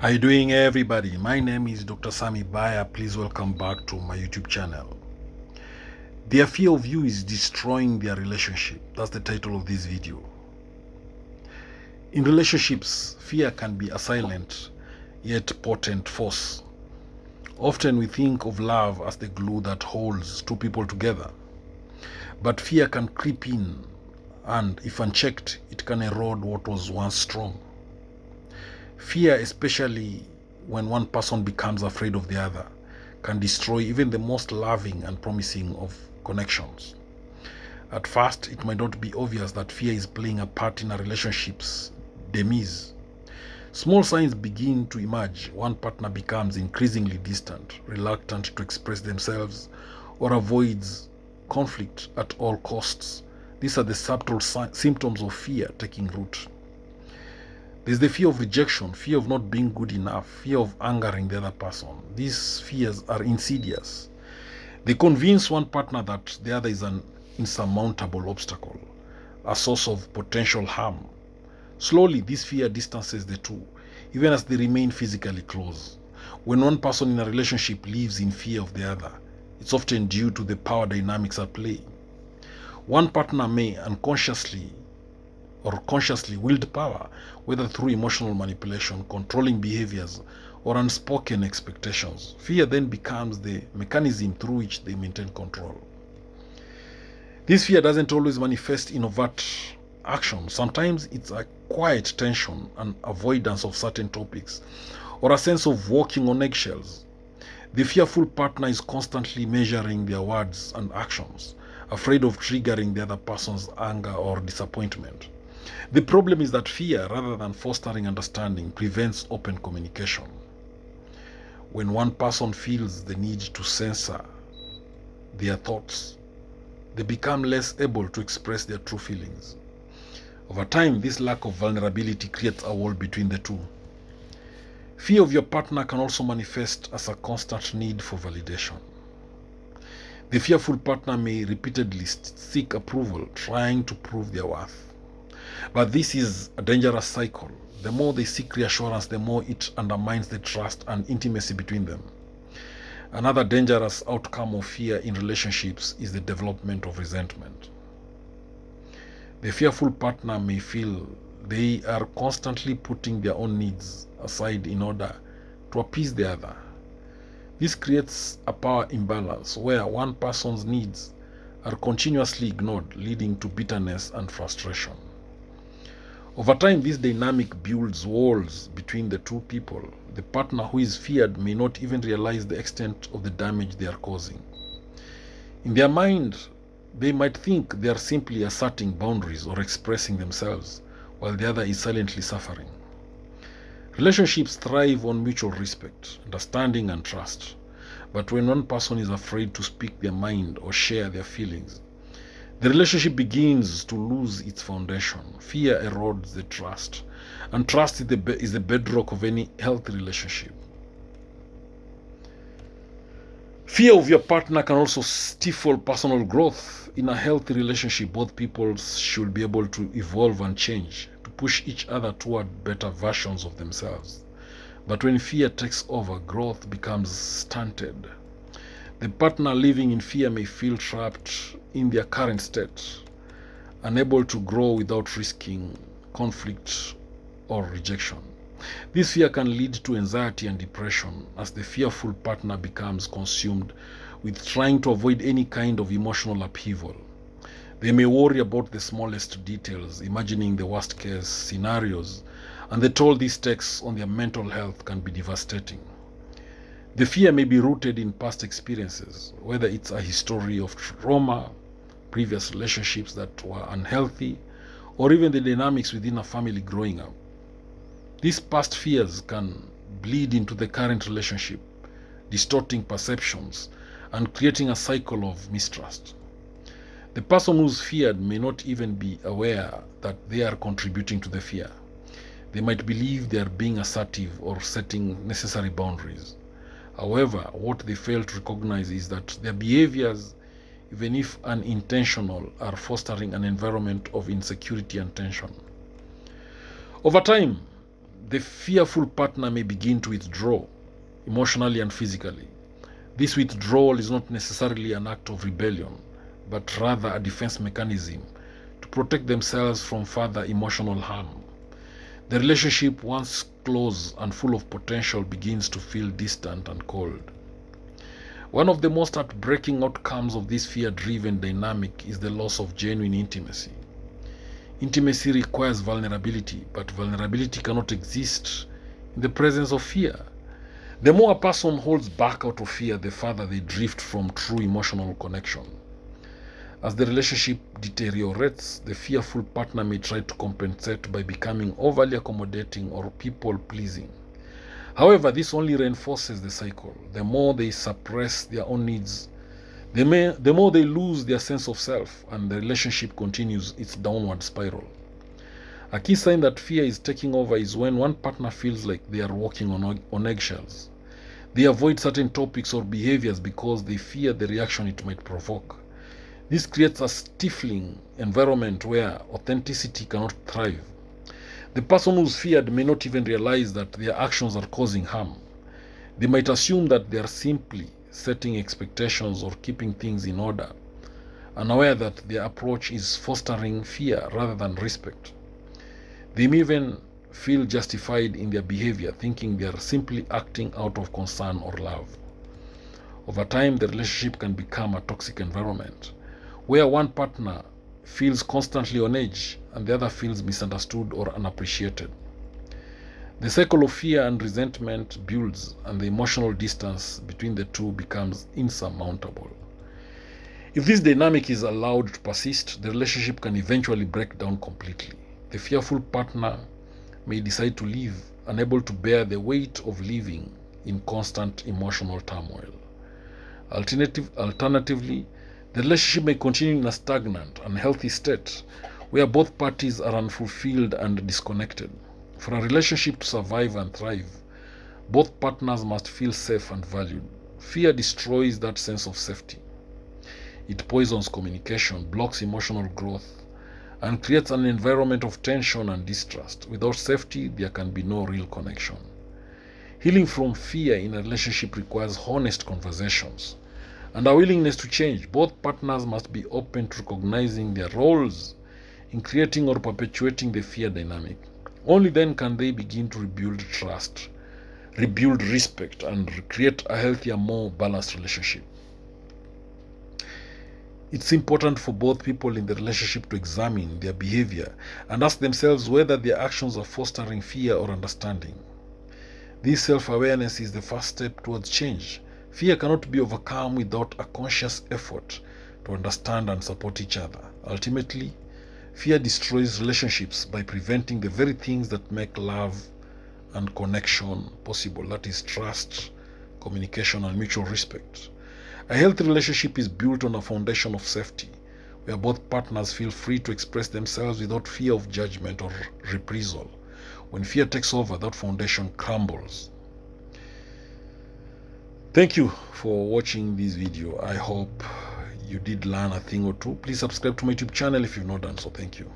How you doing, everybody? My name is Dr. Sami Baya. Please welcome back to my YouTube channel. Their fear of you is destroying their relationship. That's the title of this video. In relationships, fear can be a silent yet potent force. Often we think of love as the glue that holds two people together. But fear can creep in, and if unchecked, it can erode what was once strong. Fear, especially when one person becomes afraid of the other, can destroy even the most loving and promising of connections. At first, it might not be obvious that fear is playing a part in a relationship's demise. Small signs begin to emerge. One partner becomes increasingly distant, reluctant to express themselves, or avoids conflict at all costs. These are the subtle symptoms of fear taking root. There's the fear of rejection, fear of not being good enough, fear of angering the other person. These fears are insidious. They convince one partner that the other is an insurmountable obstacle, a source of potential harm. Slowly, this fear distances the two, even as they remain physically close. When one person in a relationship lives in fear of the other, it's often due to the power dynamics at play. One partner may unconsciously or consciously wield power, whether through emotional manipulation, controlling behaviors, or unspoken expectations. Fear then becomes the mechanism through which they maintain control. This fear doesn't always manifest in overt action. Sometimes it's a quiet tension, an avoidance of certain topics, or a sense of walking on eggshells. The fearful partner is constantly measuring their words and actions, afraid of triggering the other person's anger or disappointment. The problem is that fear, rather than fostering understanding, prevents open communication. When one person feels the need to censor their thoughts, they become less able to express their true feelings. Over time, this lack of vulnerability creates a wall between the two. Fear of your partner can also manifest as a constant need for validation. The fearful partner may repeatedly seek approval, trying to prove their worth. But this is a dangerous cycle. The more they seek reassurance, the more it undermines the trust and intimacy between them. Another dangerous outcome of fear in relationships is the development of resentment. The fearful partner may feel they are constantly putting their own needs aside in order to appease the other. This creates a power imbalance where one person's needs are continuously ignored, leading to bitterness and frustration. Over time, this dynamic builds walls between the two people. The partner who is feared may not even realize the extent of the damage they are causing. In their mind, they might think they are simply asserting boundaries or expressing themselves, while the other is silently suffering. Relationships thrive on mutual respect, understanding, and trust. But when one person is afraid to speak their mind or share their feelings, the relationship begins to lose its foundation. Fear erodes the trust, and trust is the bedrock of any healthy relationship. Fear of your partner can also stifle personal growth. In a healthy relationship, both people should be able to evolve and change, to push each other toward better versions of themselves. But when fear takes over, growth becomes stunted. The partner living in fear may feel trapped in their current state, unable to grow without risking conflict or rejection. This fear can lead to anxiety and depression as the fearful partner becomes consumed with trying to avoid any kind of emotional upheaval. They may worry about the smallest details, imagining the worst case scenarios, and the toll this takes on their mental health can be devastating. The fear may be rooted in past experiences, whether it's a history of trauma, previous relationships that were unhealthy, or even the dynamics within a family growing up. These past fears can bleed into the current relationship, distorting perceptions and creating a cycle of mistrust. The person who's feared may not even be aware that they are contributing to the fear. They might believe they are being assertive or setting necessary boundaries. However, what they fail to recognize is that their behaviors, even if unintentional, are fostering an environment of insecurity and tension. Over time, the fearful partner may begin to withdraw emotionally and physically. This withdrawal is not necessarily an act of rebellion, but rather a defense mechanism to protect themselves from further emotional harm. The relationship, once close and full of potential, begins to feel distant and cold. One of the most heartbreaking outcomes of this fear-driven dynamic is the loss of genuine intimacy. Intimacy requires vulnerability, but vulnerability cannot exist in the presence of fear. The more a person holds back out of fear, the farther they drift from true emotional connection. As the relationship deteriorates, the fearful partner may try to compensate by becoming overly accommodating or people-pleasing. However, this only reinforces the cycle. The more they suppress their own needs, the more they lose their sense of self, and the relationship continues its downward spiral. A key sign that fear is taking over is when one partner feels like they are walking on eggshells. They avoid certain topics or behaviors because they fear the reaction it might provoke. This creates a stifling environment where authenticity cannot thrive. The person who's feared may not even realize that their actions are causing harm. They might assume that they are simply setting expectations or keeping things in order, unaware that their approach is fostering fear rather than respect. They may even feel justified in their behavior, thinking they are simply acting out of concern or love. Over time, the relationship can become a toxic environment, where one partner feels constantly on edge and the other feels misunderstood or unappreciated. The cycle of fear and resentment builds, and the emotional distance between the two becomes insurmountable. If this dynamic is allowed to persist, the relationship can eventually break down completely. The fearful partner may decide to leave, unable to bear the weight of living in constant emotional turmoil. Alternatively, the relationship may continue in a stagnant, unhealthy state where both parties are unfulfilled and disconnected. For a relationship to survive and thrive, both partners must feel safe and valued. Fear destroys that sense of safety. It poisons communication, blocks emotional growth, and creates an environment of tension and distrust. Without safety, there can be no real connection. Healing from fear in a relationship requires honest conversations and a willingness to change. Both partners must be open to recognizing their roles in creating or perpetuating the fear dynamic. Only then can they begin to rebuild trust, rebuild respect, and create a healthier, more balanced relationship. It's important for both people in the relationship to examine their behavior and ask themselves whether their actions are fostering fear or understanding. This self-awareness is the first step towards change. Fear cannot be overcome without a conscious effort to understand and support each other. Ultimately, fear destroys relationships by preventing the very things that make love and connection possible. That is trust, communication, and mutual respect. A healthy relationship is built on a foundation of safety, where both partners feel free to express themselves without fear of judgment or reprisal. When fear takes over, that foundation crumbles. Thank you for watching this video. I hope you did learn a thing or two. Please subscribe to my YouTube channel if you've not done so. Thank you.